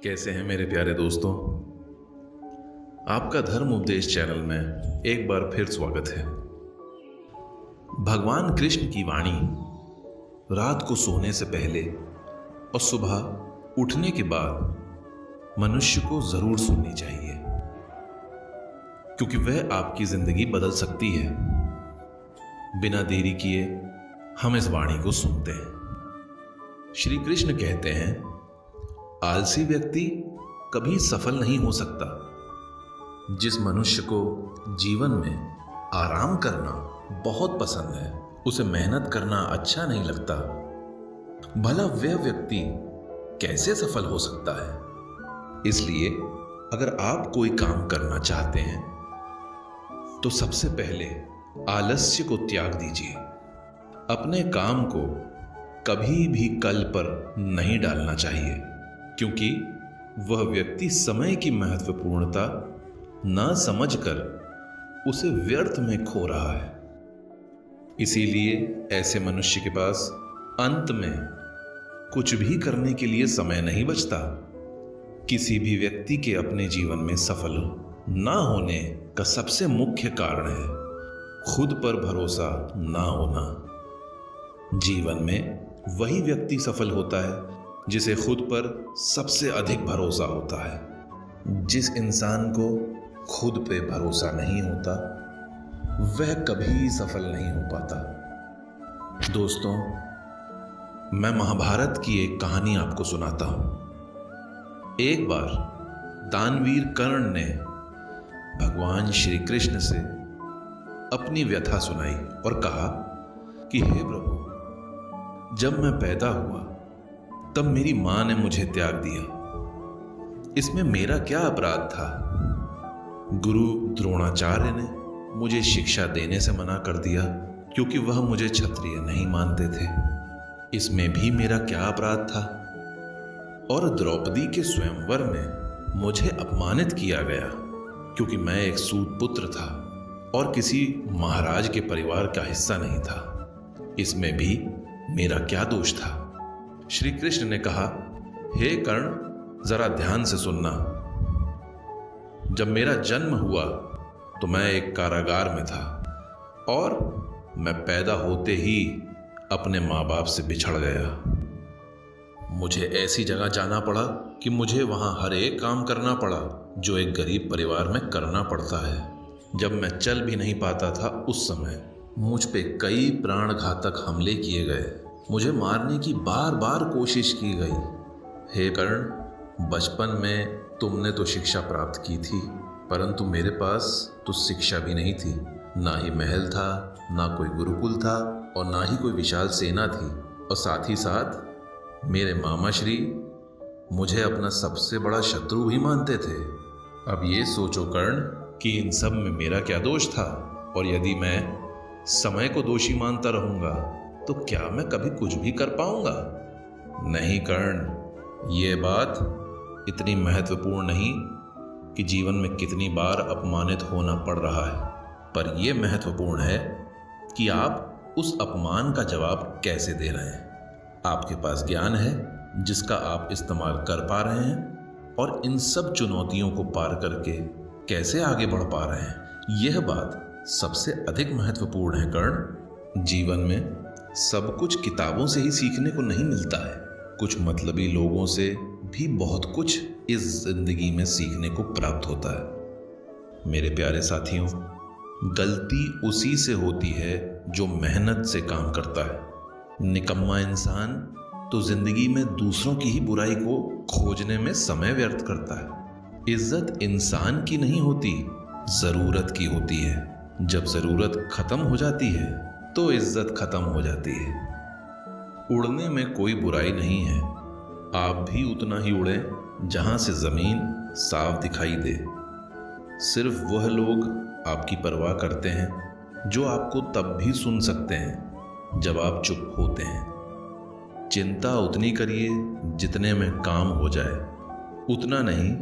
कैसे हैं मेरे प्यारे दोस्तों। आपका धर्म उपदेश चैनल में एक बार फिर स्वागत है। भगवान कृष्ण की वाणी रात को सोने से पहले और सुबह उठने के बाद मनुष्य को जरूर सुननी चाहिए, क्योंकि वह आपकी जिंदगी बदल सकती है। बिना देरी किए हम इस वाणी को सुनते हैं। श्री कृष्ण कहते हैं, आलसी व्यक्ति कभी सफल नहीं हो सकता। जिस मनुष्य को जीवन में आराम करना बहुत पसंद है, उसे मेहनत करना अच्छा नहीं लगता। भला वह व्यक्ति कैसे सफल हो सकता है? इसलिए अगर आप कोई काम करना चाहते हैं तो सबसे पहले आलस्य को त्याग दीजिए। अपने काम को कभी भी कल पर नहीं डालना चाहिए, क्योंकि वह व्यक्ति समय की महत्वपूर्णता न समझकर उसे व्यर्थ में खो रहा है। इसीलिए ऐसे मनुष्य के पास अंत में कुछ भी करने के लिए समय नहीं बचता। किसी भी व्यक्ति के अपने जीवन में सफल ना होने का सबसे मुख्य कारण है खुद पर भरोसा ना होना। जीवन में वही व्यक्ति सफल होता है जिसे खुद पर सबसे अधिक भरोसा होता है। जिस इंसान को खुद पे भरोसा नहीं होता, वह कभी सफल नहीं हो पाता। दोस्तों, मैं महाभारत की एक कहानी आपको सुनाता हूं। एक बार दानवीर कर्ण ने भगवान श्री कृष्ण से अपनी व्यथा सुनाई और कहा कि हे प्रभु, जब मैं पैदा हुआ तब मेरी मां ने मुझे त्याग दिया। इसमें मेरा क्या अपराध था? गुरु द्रोणाचार्य ने मुझे शिक्षा देने से मना कर दिया, क्योंकि वह मुझे क्षत्रिय नहीं मानते थे। इसमें भी मेरा क्या अपराध था? और द्रौपदी के स्वयंवर में मुझे अपमानित किया गया, क्योंकि मैं एक सूत पुत्र था और किसी महाराज के परिवार का हिस्सा नहीं था। इसमें भी मेरा क्या दोष था? श्री कृष्ण ने कहा, हे कर्ण, जरा ध्यान से सुनना। जब मेरा जन्म हुआ तो मैं एक कारागार में था और मैं पैदा होते ही अपने माँ बाप से बिछड़ गया। मुझे ऐसी जगह जाना पड़ा कि मुझे वहाँ हर एक काम करना पड़ा जो एक गरीब परिवार में करना पड़ता है। जब मैं चल भी नहीं पाता था, उस समय मुझ पे कई प्राणघातक हमले किए गए। मुझे मारने की बार बार कोशिश की गई। हे कर्ण, बचपन में तुमने तो शिक्षा प्राप्त की थी, परंतु मेरे पास तो शिक्षा भी नहीं थी। ना ही महल था, ना कोई गुरुकुल था और ना ही कोई विशाल सेना थी। और साथ ही साथ मेरे मामा श्री मुझे अपना सबसे बड़ा शत्रु भी मानते थे। अब ये सोचो कर्ण कि इन सब में मेरा क्या दोष था? और यदि मैं समय को दोषी मानता रहूंगा तो क्या मैं कभी कुछ भी कर पाऊंगा? नहीं कर्ण, ये बात इतनी महत्वपूर्ण नहीं कि जीवन में कितनी बार अपमानित होना पड़ रहा है, पर यह महत्वपूर्ण है कि आप उस अपमान का जवाब कैसे दे रहे हैं। आपके पास ज्ञान है जिसका आप इस्तेमाल कर पा रहे हैं और इन सब चुनौतियों को पार करके कैसे आगे बढ़ पा रहे हैं। यह बात सबसे अधिक महत्वपूर्ण है कर्ण। जीवन में सब कुछ किताबों से ही सीखने को नहीं मिलता है। कुछ मतलबी लोगों से भी बहुत कुछ इस जिंदगी में सीखने को प्राप्त होता है। मेरे प्यारे साथियों, गलती उसी से होती है जो मेहनत से काम करता है। निकम्मा इंसान तो जिंदगी में दूसरों की ही बुराई को खोजने में समय व्यर्थ करता है। इज्जत इंसान की नहीं होती, जरूरत की होती है। जब जरूरत खत्म हो जाती है तो इज्जत खत्म हो जाती है। उड़ने में कोई बुराई नहीं है। आप भी उतना ही उड़ें जहां से जमीन साफ दिखाई दे। सिर्फ वह लोग आपकी परवाह करते हैं जो आपको तब भी सुन सकते हैं जब आप चुप होते हैं। चिंता उतनी करिए जितने में काम हो जाए, उतना नहीं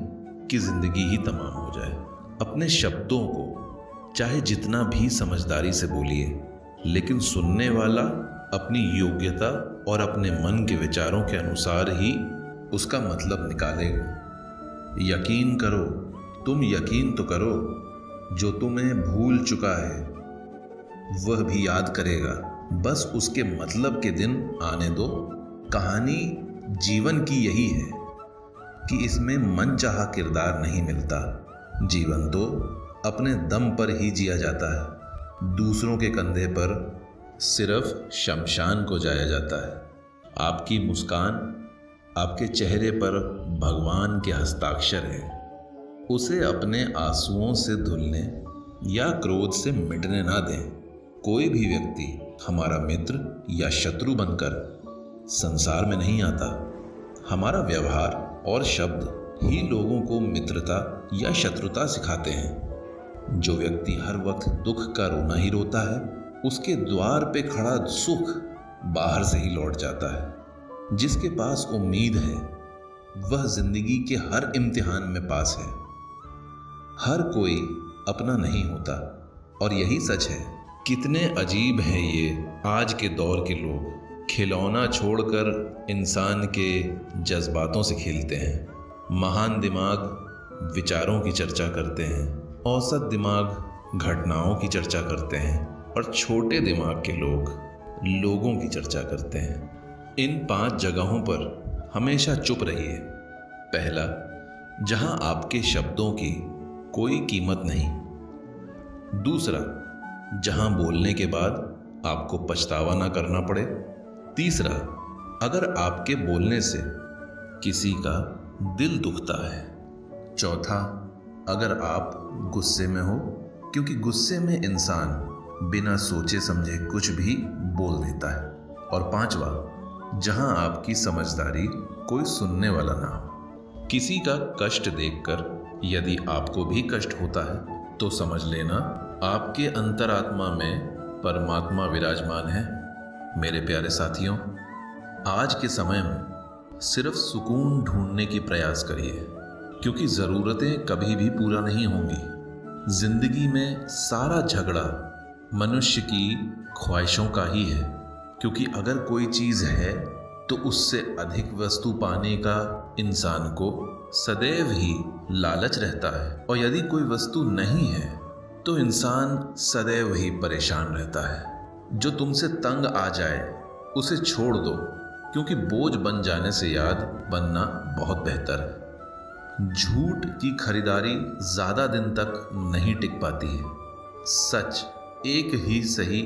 कि जिंदगी ही तमाम हो जाए। अपने शब्दों को चाहे जितना भी समझदारी से बोलिए, लेकिन सुनने वाला अपनी योग्यता और अपने मन के विचारों के अनुसार ही उसका मतलब निकालेगा। यकीन करो, तुम यकीन तो करो, जो तुम्हें भूल चुका है वह भी याद करेगा। बस उसके मतलब के दिन आने दो। कहानी जीवन की यही है कि इसमें मनचाहा किरदार नहीं मिलता। जीवन तो अपने दम पर ही जिया जाता है। दूसरों के कंधे पर सिर्फ शमशान को जाया जाता है। आपकी मुस्कान आपके चेहरे पर भगवान के हस्ताक्षर है। उसे अपने आंसुओं से धुलने या क्रोध से मिटने ना दें। कोई भी व्यक्ति हमारा मित्र या शत्रु बनकर संसार में नहीं आता। हमारा व्यवहार और शब्द ही लोगों को मित्रता या शत्रुता सिखाते हैं। जो व्यक्ति हर वक्त दुख का रोना ही रोता है, उसके द्वार पे खड़ा सुख बाहर से ही लौट जाता है। जिसके पास उम्मीद है वह जिंदगी के हर इम्तिहान में पास है। हर कोई अपना नहीं होता और यही सच है। कितने अजीब हैं ये आज के दौर के लोग। खिलौना छोड़कर इंसान के जज्बातों से खेलते हैं। महान दिमाग विचारों की चर्चा करते हैं, औसत दिमाग घटनाओं की चर्चा करते हैं और छोटे दिमाग के लोग लोगों की चर्चा करते हैं। इन 5 जगहों पर हमेशा चुप रहिए। पहला, जहां आपके शब्दों की कोई कीमत नहीं। दूसरा, जहां बोलने के बाद आपको पछतावा ना करना पड़े। तीसरा, अगर आपके बोलने से किसी का दिल दुखता है। चौथा, अगर आप गुस्से में हो, क्योंकि गुस्से में इंसान बिना सोचे समझे कुछ भी बोल देता है। और पांचवा, जहां आपकी समझदारी कोई सुनने वाला ना हो। किसी का कष्ट देखकर यदि आपको भी कष्ट होता है तो समझ लेना आपके अंतरात्मा में परमात्मा विराजमान है। मेरे प्यारे साथियों, आज के समय में सिर्फ सुकून ढूंढने की प्रयास करिए, क्योंकि ज़रूरतें कभी भी पूरा नहीं होंगी। जिंदगी में सारा झगड़ा मनुष्य की ख्वाहिशों का ही है, क्योंकि अगर कोई चीज़ है तो उससे अधिक वस्तु पाने का इंसान को सदैव ही लालच रहता है, और यदि कोई वस्तु नहीं है तो इंसान सदैव ही परेशान रहता है। जो तुमसे तंग आ जाए उसे छोड़ दो, क्योंकि बोझ बन जाने से याद बनना बहुत बेहतर है। झूठ की खरीदारी ज़्यादा दिन तक नहीं टिक पाती है। सच एक ही सही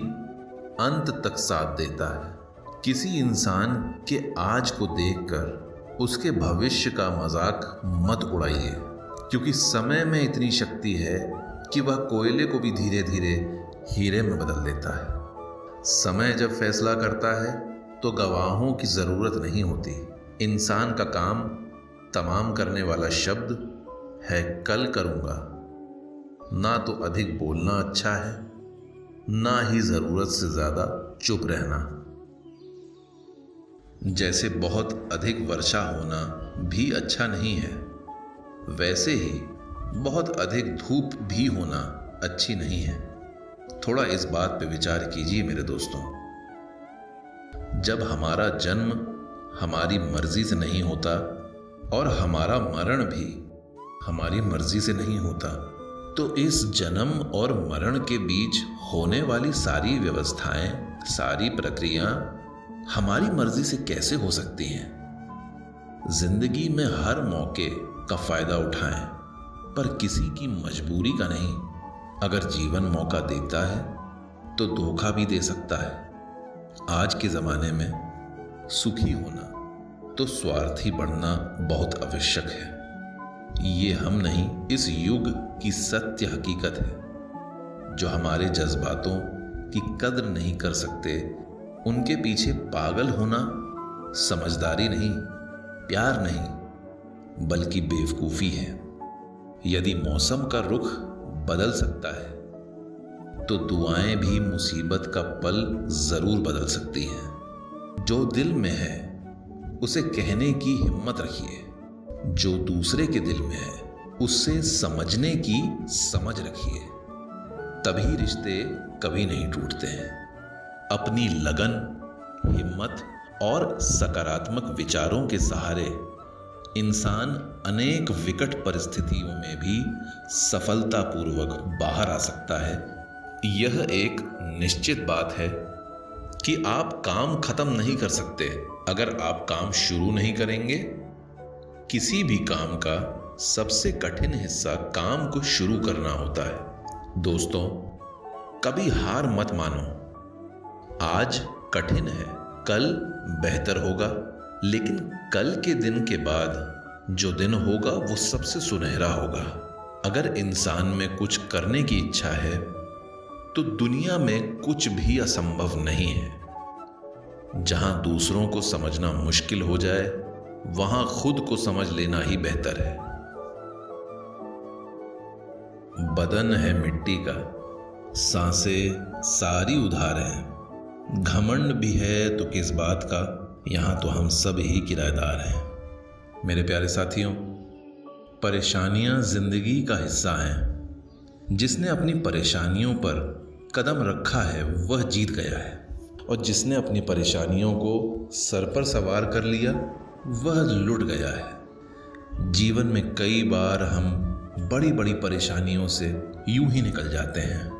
अंत तक साथ देता है। किसी इंसान के आज को देखकर उसके भविष्य का मजाक मत उड़ाइए, क्योंकि समय में इतनी शक्ति है कि वह कोयले को भी धीरे धीरे हीरे में बदल देता है। समय जब फैसला करता है तो गवाहों की ज़रूरत नहीं होती। इंसान का काम तमाम करने वाला शब्द है कल करूँगा। ना तो अधिक बोलना अच्छा है, ना ही ज़रूरत से ज़्यादा चुप रहना। जैसे बहुत अधिक वर्षा होना भी अच्छा नहीं है, वैसे ही बहुत अधिक धूप भी होना अच्छी नहीं है। थोड़ा इस बात पे विचार कीजिए मेरे दोस्तों। जब हमारा जन्म हमारी मर्जी से नहीं होता और हमारा मरण भी हमारी मर्जी से नहीं होता, तो इस जन्म और मरण के बीच होने वाली सारी व्यवस्थाएं, सारी प्रक्रियाएं हमारी मर्जी से कैसे हो सकती हैं। जिंदगी में हर मौके का फायदा उठाएं, पर किसी की मजबूरी का नहीं। अगर जीवन मौका देता है तो धोखा भी दे सकता है। आज के ज़माने में सुखी होना तो स्वार्थी बनना बहुत आवश्यक है। ये हम नहीं, इस युग की सत्य हकीकत है। जो हमारे जज्बातों की कद्र नहीं कर सकते, उनके पीछे पागल होना समझदारी नहीं, प्यार नहीं, बल्कि बेवकूफ़ी है। यदि मौसम का रुख बदल सकता है तो दुआएं भी मुसीबत का पल ज़रूर बदल सकती हैं। जो दिल में है उसे कहने की हिम्मत रखिए। जो दूसरे के दिल में है उससे समझने की समझ रखिए। तभी रिश्ते कभी नहीं टूटते हैं। अपनी लगन, हिम्मत और सकारात्मक विचारों के सहारे इंसान अनेक विकट परिस्थितियों में भी सफलतापूर्वक बाहर आ सकता है। यह एक निश्चित बात है कि आप काम खत्म नहीं कर सकते अगर आप काम शुरू नहीं करेंगे। किसी भी काम का सबसे कठिन हिस्सा काम को शुरू करना होता है। दोस्तों, कभी हार मत मानो। आज कठिन है, कल बेहतर होगा, लेकिन कल के दिन के बाद जो दिन होगा वो सबसे सुनहरा होगा। अगर इंसान में कुछ करने की इच्छा है तो दुनिया में कुछ भी असंभव नहीं है। जहां दूसरों को समझना मुश्किल हो जाए, वहां खुद को समझ लेना ही बेहतर है। बदन है मिट्टी का, सांसें सारी उधार हैं। घमंड भी है तो किस बात का, यहां तो हम सब ही किराएदार हैं। मेरे प्यारे साथियों, परेशानियां जिंदगी का हिस्सा हैं। जिसने अपनी परेशानियों पर कदम रखा है वह जीत गया है, और जिसने अपनी परेशानियों को सर पर सवार कर लिया वह लुट गया है। जीवन में कई बार हम बड़ी बड़ी परेशानियों से यूं ही निकल जाते हैं,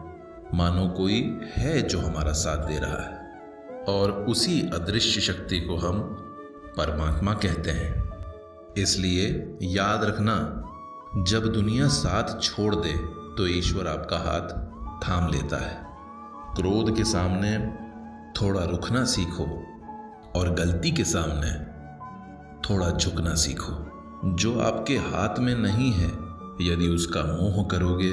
मानो कोई है जो हमारा साथ दे रहा है, और उसी अदृश्य शक्ति को हम परमात्मा कहते हैं। इसलिए याद रखना, जब दुनिया साथ छोड़ दे तो ईश्वर आपका हाथ थाम लेता है। क्रोध के सामने थोड़ा रुकना सीखो, और गलती के सामने थोड़ा झुकना सीखो। जो आपके हाथ में नहीं है, यदि उसका मोह करोगे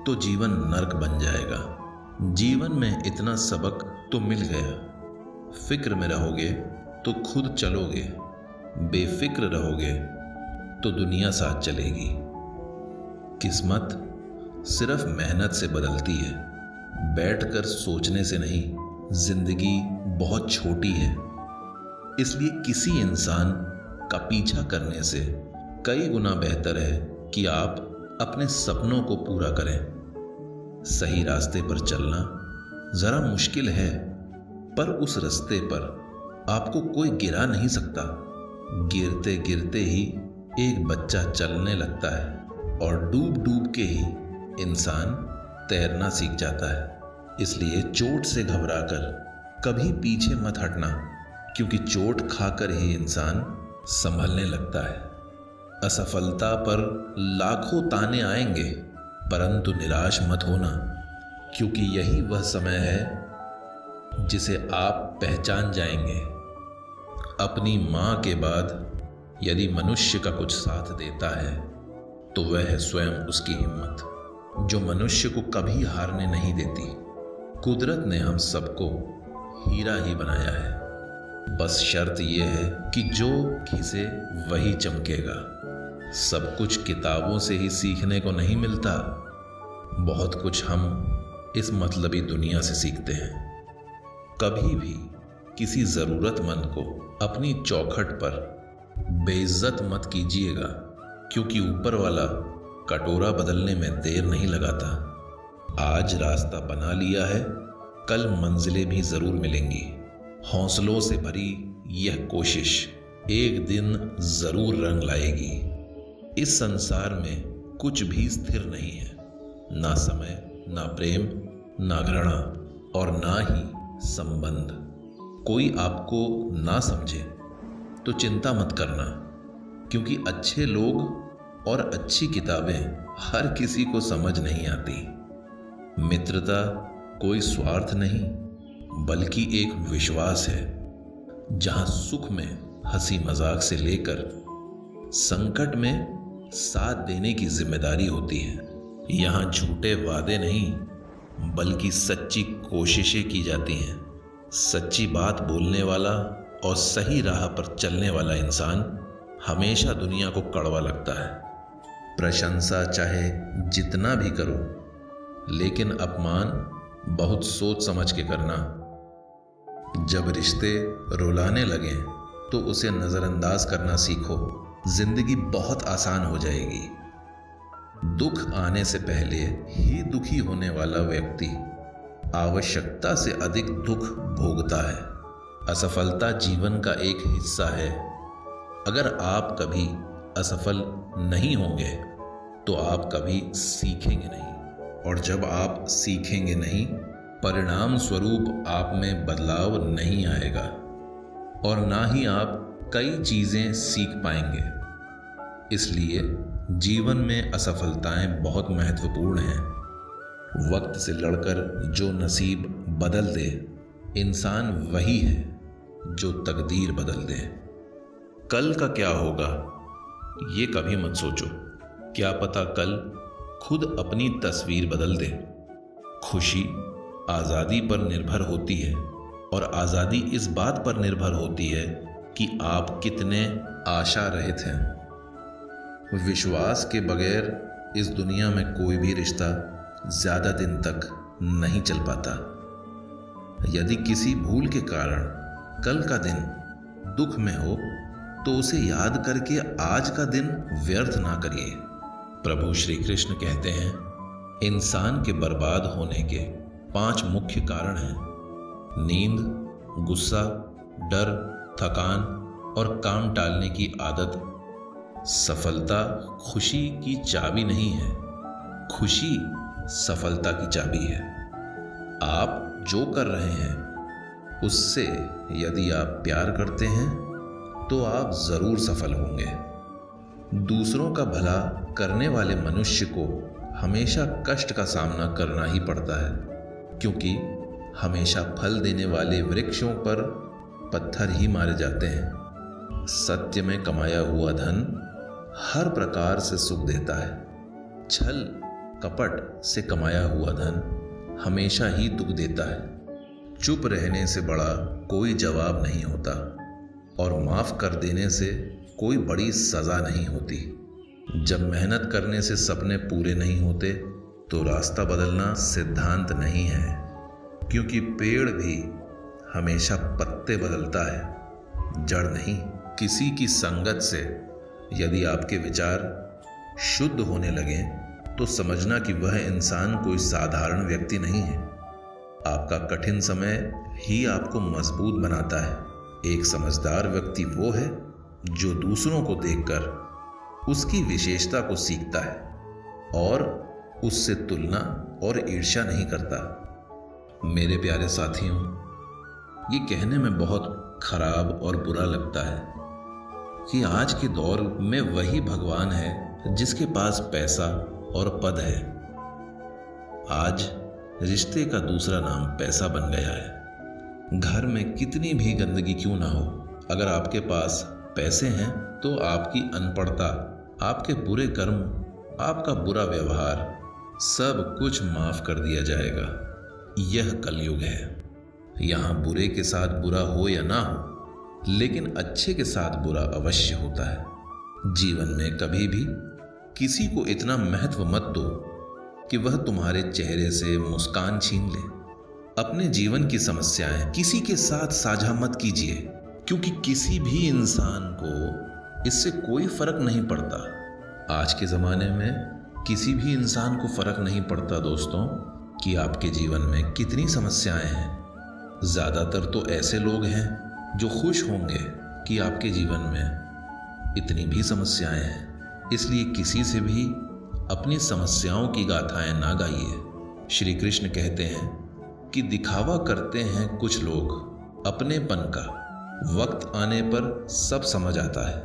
तो जीवन नर्क बन जाएगा। जीवन में इतना सबक तो मिल गया। फिक्र में रहोगे तो खुद चलोगे, बेफिक्र रहोगे तो दुनिया साथ चलेगी। किस्मत सिर्फ मेहनत से बदलती है, बैठकर सोचने से नहीं। जिंदगी बहुत छोटी है, इसलिए किसी इंसान का पीछा करने से कई गुना बेहतर है कि आप अपने सपनों को पूरा करें। सही रास्ते पर चलना जरा मुश्किल है, पर उस रास्ते पर आपको कोई गिरा नहीं सकता। गिरते गिरते ही एक बच्चा चलने लगता है, और डूब डूब के ही इंसान तैरना सीख जाता है। इसलिए चोट से घबराकर कभी पीछे मत हटना, क्योंकि चोट खाकर ही इंसान संभलने लगता है। असफलता पर लाखों ताने आएंगे, परंतु निराश मत होना, क्योंकि यही वह समय है जिसे आप पहचान जाएंगे। अपनी मां के बाद यदि मनुष्य का कुछ साथ देता है तो वह है स्वयं उसकी हिम्मत, जो मनुष्य को कभी हारने नहीं देती। कुदरत ने हम सबको हीरा ही बनाया है, बस शर्त यह है कि जो घिसे वही चमकेगा। सब कुछ किताबों से ही सीखने को नहीं मिलता, बहुत कुछ हम इस मतलबी दुनिया से सीखते हैं। कभी भी किसी ज़रूरतमंद को अपनी चौखट पर बेइज्जत मत कीजिएगा, क्योंकि ऊपर वाला कटोरा बदलने में देर नहीं लगाता। आज रास्ता बना लिया है, कल मंजिलें भी जरूर मिलेंगी। हौसलों से भरी यह कोशिश एक दिन जरूर रंग लाएगी। इस संसार में कुछ भी स्थिर नहीं है, ना समय, ना प्रेम, ना घृणा, और ना ही संबंध। कोई आपको ना समझे तो चिंता मत करना, क्योंकि अच्छे लोग और अच्छी किताबें हर किसी को समझ नहीं आती। मित्रता कोई स्वार्थ नहीं, बल्कि एक विश्वास है, जहां सुख में हंसी मजाक से लेकर संकट में साथ देने की जिम्मेदारी होती है। यहां झूठे वादे नहीं, बल्कि सच्ची कोशिशें की जाती हैं। सच्ची बात बोलने वाला और सही राह पर चलने वाला इंसान हमेशा दुनिया को कड़वा लगता है। प्रशंसा चाहे जितना भी करो, लेकिन अपमान बहुत सोच समझ के करना। जब रिश्ते रुलाने लगे तो उसे नजरअंदाज करना सीखो, जिंदगी बहुत आसान हो जाएगी। दुख आने से पहले ही दुखी होने वाला व्यक्ति आवश्यकता से अधिक दुख भोगता है। असफलता जीवन का एक हिस्सा है, अगर आप कभी असफल नहीं होंगे तो आप कभी सीखेंगे नहीं, और जब आप सीखेंगे नहीं, परिणाम स्वरूप आप में बदलाव नहीं आएगा और ना ही आप कई चीजें सीख पाएंगे। इसलिए जीवन में असफलताएं बहुत महत्वपूर्ण हैं। वक्त से लड़कर जो नसीब बदल दे, इंसान वही है जो तकदीर बदल दे। कल का क्या होगा ये कभी मत सोचो, क्या पता कल खुद अपनी तस्वीर बदल दे। खुशी आज़ादी पर निर्भर होती है, और आज़ादी इस बात पर निर्भर होती है कि आप कितने आशा रहित हैं। विश्वास के बगैर इस दुनिया में कोई भी रिश्ता ज़्यादा दिन तक नहीं चल पाता। यदि किसी भूल के कारण कल का दिन दुख में हो तो उसे याद करके आज का दिन व्यर्थ ना करिए। प्रभु श्री कृष्ण कहते हैं, इंसान के बर्बाद होने के 5 मुख्य कारण हैं: नींद, गुस्सा, डर, थकान और काम टालने की आदत। सफलता खुशी की चाबी नहीं है, खुशी सफलता की चाबी है। आप जो कर रहे हैं उससे यदि आप प्यार करते हैं तो आप जरूर सफल होंगे। दूसरों का भला करने वाले मनुष्य को हमेशा कष्ट का सामना करना ही पड़ता है, क्योंकि हमेशा फल देने वाले वृक्षों पर पत्थर ही मारे जाते हैं। सत्य में कमाया हुआ धन हर प्रकार से सुख देता है, छल कपट से कमाया हुआ धन हमेशा ही दुख देता है। चुप रहने से बड़ा कोई जवाब नहीं होता, और माफ कर देने से कोई बड़ी सजा नहीं होती। जब मेहनत करने से सपने पूरे नहीं होते तो रास्ता बदलना सिद्धांत नहीं है, क्योंकि पेड़ भी हमेशा पत्ते बदलता है, जड़ नहीं। किसी की संगत से यदि आपके विचार शुद्ध होने लगें तो समझना कि वह इंसान कोई साधारण व्यक्ति नहीं है। आपका कठिन समय ही आपको मजबूत बनाता है। एक समझदार व्यक्ति वो है जो दूसरों को देखकर उसकी विशेषता को सीखता है और उससे तुलना और ईर्ष्या नहीं करता। मेरे प्यारे साथियों, ये कहने में बहुत खराब और बुरा लगता है कि आज के दौर में वही भगवान है जिसके पास पैसा और पद है। आज रिश्ते का दूसरा नाम पैसा बन गया है। घर में कितनी भी गंदगी क्यों ना हो, अगर आपके पास पैसे हैं तो आपकी अनपढ़ता, आपके बुरे कर्म, आपका बुरा व्यवहार सब कुछ माफ कर दिया जाएगा। यह कलयुग है। यहाँ बुरे के साथ बुरा हो या ना हो, लेकिन अच्छे के साथ बुरा अवश्य होता है। जीवन में कभी भी किसी को इतना महत्व मत दो कि वह तुम्हारे चेहरे से मुस्कान छीन ले। अपने जीवन की समस्याएं किसी के साथ साझा मत कीजिए, क्योंकि किसी भी इंसान को इससे कोई फर्क नहीं पड़ता। आज के ज़माने में किसी भी इंसान को फर्क नहीं पड़ता दोस्तों कि आपके जीवन में कितनी समस्याएं हैं। ज़्यादातर तो ऐसे लोग हैं जो खुश होंगे कि आपके जीवन में इतनी भी समस्याएं हैं। इसलिए किसी से भी अपनी समस्याओं की गाथाएं ना गाइए। श्री कृष्ण कहते हैं कि दिखावा करते हैं कुछ लोग अपनेपन का, वक्त आने पर सब समझ आता है।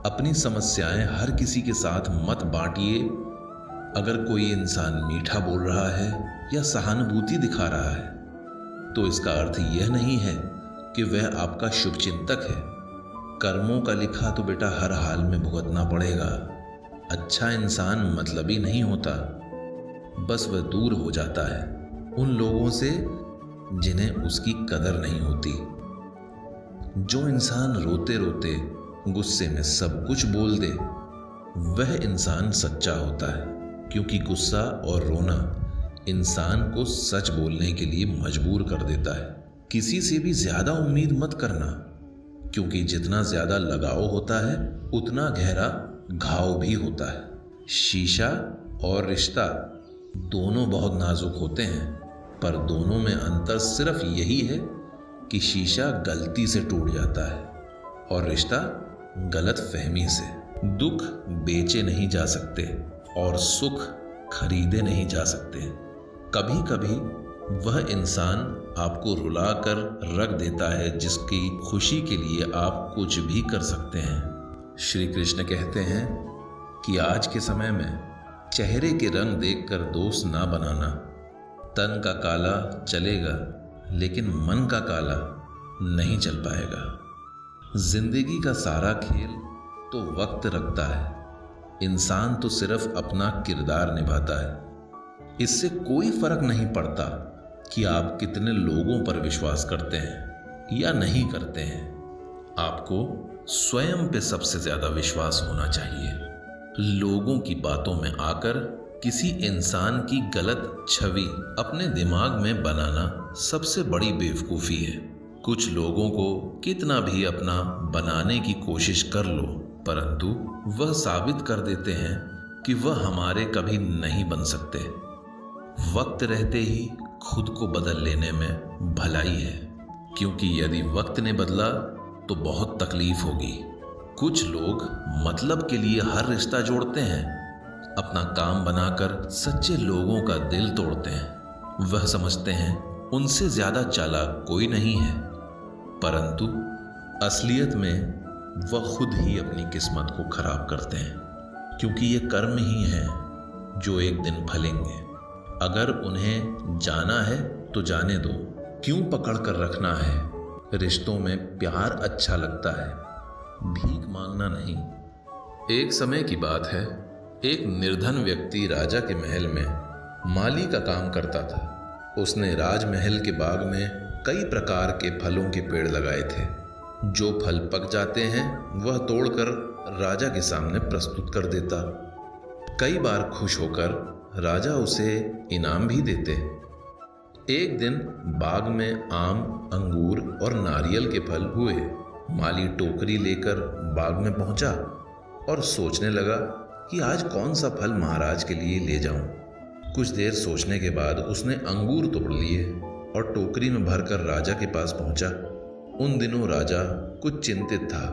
अपनी समस्याएं हर किसी के साथ मत बांटिए। अगर कोई इंसान मीठा बोल रहा है या सहानुभूति दिखा रहा है तो इसका अर्थ यह नहीं है कि वह आपका शुभचिंतक है। कर्मों का लिखा तो बेटा हर हाल में भुगतना पड़ेगा। अच्छा इंसान मतलबी नहीं होता, बस वह दूर हो जाता है उन लोगों से जिन्हें उसकी कदर नहीं होती। जो इंसान रोते रोते गुस्से में सब कुछ बोल दे वह इंसान सच्चा होता है, क्योंकि गुस्सा और रोना इंसान को सच बोलने के लिए मजबूर कर देता है। किसी से भी ज्यादा उम्मीद मत करना, क्योंकि जितना ज्यादा लगाव होता है उतना गहरा घाव भी होता है। शीशा और रिश्ता दोनों बहुत नाजुक होते हैं, पर दोनों में अंतर सिर्फ यही है कि शीशा गलती से टूट जाता है और रिश्ता गलत फहमी से। दुख बेचे नहीं जा सकते और सुख खरीदे नहीं जा सकते। कभी कभी वह इंसान आपको रुलाकर रख देता है जिसकी खुशी के लिए आप कुछ भी कर सकते हैं। श्री कृष्ण कहते हैं कि आज के समय में चेहरे के रंग देखकर दोस्त ना बनाना। तन का काला चलेगा लेकिन मन का काला नहीं चल पाएगा। जिंदगी का सारा खेल तो वक्त रखता है, इंसान तो सिर्फ अपना किरदार निभाता है। इससे कोई फर्क नहीं पड़ता कि आप कितने लोगों पर विश्वास करते हैं या नहीं करते हैं। आपको स्वयं पे सबसे ज्यादा विश्वास होना चाहिए। लोगों की बातों में आकर किसी इंसान की गलत छवि अपने दिमाग में बनाना सबसे बड़ी बेवकूफ़ी है। कुछ लोगों को कितना भी अपना बनाने की कोशिश कर लो, परंतु वह साबित कर देते हैं कि वह हमारे कभी नहीं बन सकते। वक्त रहते ही खुद को बदल लेने में भलाई है, क्योंकि यदि वक्त ने बदला तो बहुत तकलीफ होगी। कुछ लोग मतलब के लिए हर रिश्ता जोड़ते हैं, अपना काम बनाकर सच्चे लोगों का दिल तोड़ते हैं। वह समझते हैं उनसे ज्यादा चालाक कोई नहीं है, परंतु असलियत में वह खुद ही अपनी किस्मत को खराब करते हैं, क्योंकि ये कर्म ही है जो एक दिन फलेंगे। अगर उन्हें जाना है तो जाने दो, क्यों पकड़ कर रखना है। रिश्तों में प्यार अच्छा लगता है, भीख मांगना नहीं। एक समय की बात है, एक निर्धन व्यक्ति राजा के महल में माली का काम करता था। उसने राजमहल के बाग में कई प्रकार के फलों के पेड़ लगाए थे। जो फल पक जाते हैं वह तोड़कर राजा के सामने प्रस्तुत कर देता। कई बार खुश होकर राजा उसे इनाम भी देते। एक दिन बाग में आम, अंगूर और नारियल के फल हुए। माली टोकरी लेकर बाग में पहुंचा और सोचने लगा कि आज कौन सा फल महाराज के लिए ले जाऊं। कुछ देर सोचने के बाद उसने अंगूर तोड़ लिए और टोकरी में भरकर राजा के पास पहुंचा। उन दिनों राजा कुछ चिंतित था।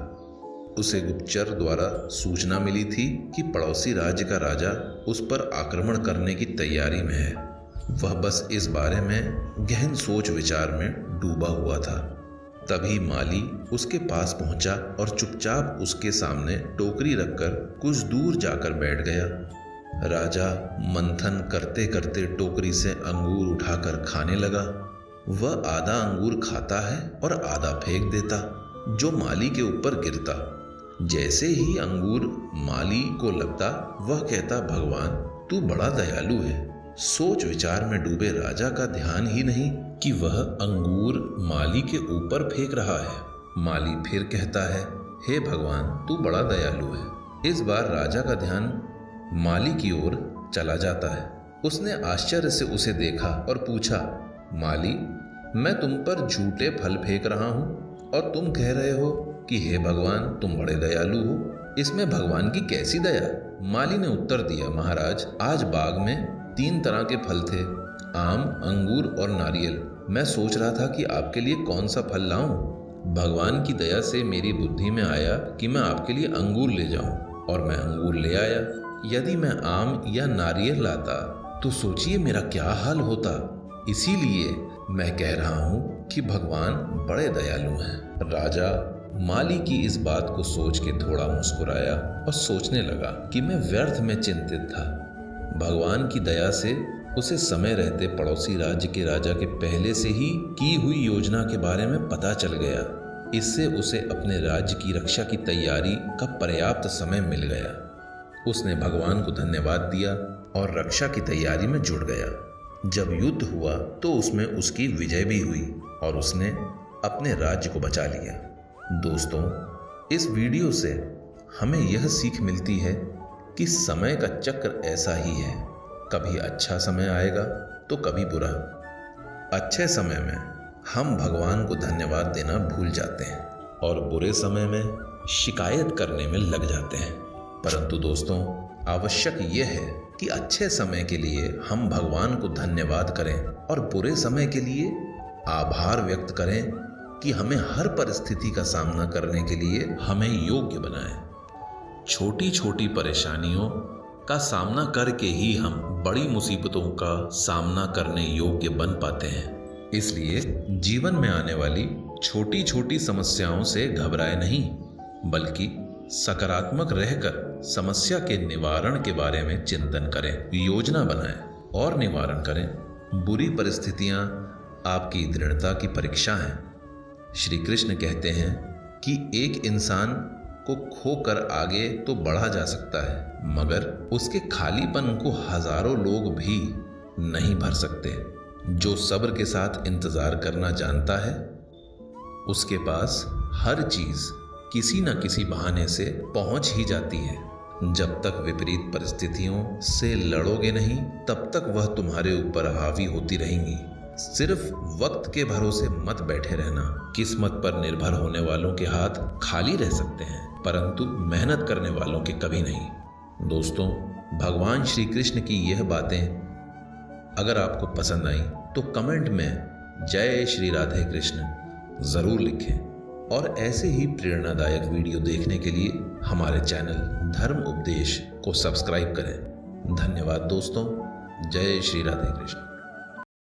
उसे गुप्तचर द्वारा सूचना मिली थी कि पड़ोसी राज्य का राजा उस पर आक्रमण करने की तैयारी में है। वह बस इस बारे में गहन सोच विचार में डूबा हुआ था। तभी माली उसके पास पहुंचा और चुपचाप उसके सामने टोकरी रखकर कुछ दूर जाकर बैठ गया। राजा मंथन करते करते टोकरी से अंगूर उठाकर खाने लगा। वह आधा अंगूर खाता है और आधा फेंक देता, जो माली के ऊपर गिरता। जैसे ही अंगूर माली को लगता, वह कहता, भगवान तू बड़ा दयालु है। सोच विचार में डूबे राजा का ध्यान ही नहीं कि वह अंगूर माली के ऊपर फेंक रहा है। माली फिर कहता है, हे भगवान तू बड़ा दयालु है। इस बार राजा का ध्यान माली की ओर चला जाता है। उसने आश्चर्य से उसे देखा और पूछा, माली मैं तुम पर झूठे फल फेंक रहा हूँ और तुम कह रहे हो कि हे भगवान तुम बड़े दयालु हो, इसमें भगवान की कैसी दया। माली ने उत्तर दिया, महाराज आज बाग में 3 तरह के फल थे, आम, अंगूर और नारियल। मैं सोच रहा था कि आपके लिए कौन सा फल लाऊं। भगवान की दया से मेरी बुद्धि में आया कि मैं आपके लिए अंगूर ले जाऊं और मैं अंगूर ले आया। यदि मैं आम या नारियल लाता तो सोचिए मेरा क्या हाल होता। इसीलिए मैं कह रहा हूं कि भगवान बड़े दयालु हैं। राजा माली की इस बात को सोच के थोड़ा मुस्कुराया और सोचने लगा कि मैं व्यर्थ में चिंतित था। भगवान की दया से उसे समय रहते पड़ोसी राज्य के राजा के पहले से ही की हुई योजना के बारे में पता चल गया। इससे उसे अपने राज्य की रक्षा की तैयारी का पर्याप्त समय मिल गया। उसने भगवान को धन्यवाद दिया और रक्षा की तैयारी में जुट गया। जब युद्ध हुआ तो उसमें उसकी विजय भी हुई और उसने अपने राज्य को बचा लिया। दोस्तों, इस वीडियो से हमें यह सीख मिलती है कि समय का चक्र ऐसा ही है, कभी अच्छा समय आएगा तो कभी बुरा। अच्छे समय में हम भगवान को धन्यवाद देना भूल जाते हैं और बुरे समय में शिकायत करने में लग जाते हैं। परंतु दोस्तों, आवश्यक यह है कि अच्छे समय के लिए हम भगवान को धन्यवाद करें और बुरे समय के लिए आभार व्यक्त करें कि हमें हर परिस्थिति का सामना करने के लिए हमें योग्य बनाए। छोटी छोटी परेशानियों का सामना करके ही हम बड़ी मुसीबतों का सामना करने योग्य बन पाते हैं। इसलिए जीवन में आने वाली छोटी छोटी समस्याओं से घबराए नहीं, बल्कि सकारात्मक रहकर समस्या के निवारण के बारे में चिंतन करें, योजना बनाएं और निवारण करें। बुरी परिस्थितियां आपकी दृढ़ता की परीक्षा हैं। श्री कृष्ण कहते हैं कि एक इंसान को खोकर आगे तो बढ़ा जा सकता है, मगर उसके खालीपन को हजारों लोग भी नहीं भर सकते। जो सब्र के साथ इंतजार करना जानता है, उसके पास हर चीज किसी न किसी बहाने से पहुंच ही जाती है। जब तक विपरीत परिस्थितियों से लड़ोगे नहीं, तब तक वह तुम्हारे ऊपर हावी होती रहेंगी। सिर्फ वक्त के भरोसे मत बैठे रहना। किस्मत पर निर्भर होने वालों के हाथ खाली रह सकते हैं, परंतु मेहनत करने वालों के कभी नहीं। दोस्तों, भगवान श्री कृष्ण की यह बातें अगर आपको पसंद आई तो कमेंट में जय श्री राधे कृष्ण जरूर लिखें और ऐसे ही प्रेरणादायक वीडियो देखने के लिए हमारे चैनल धर्म उपदेश को सब्सक्राइब करें। धन्यवाद दोस्तों। जय श्री राधे कृष्ण।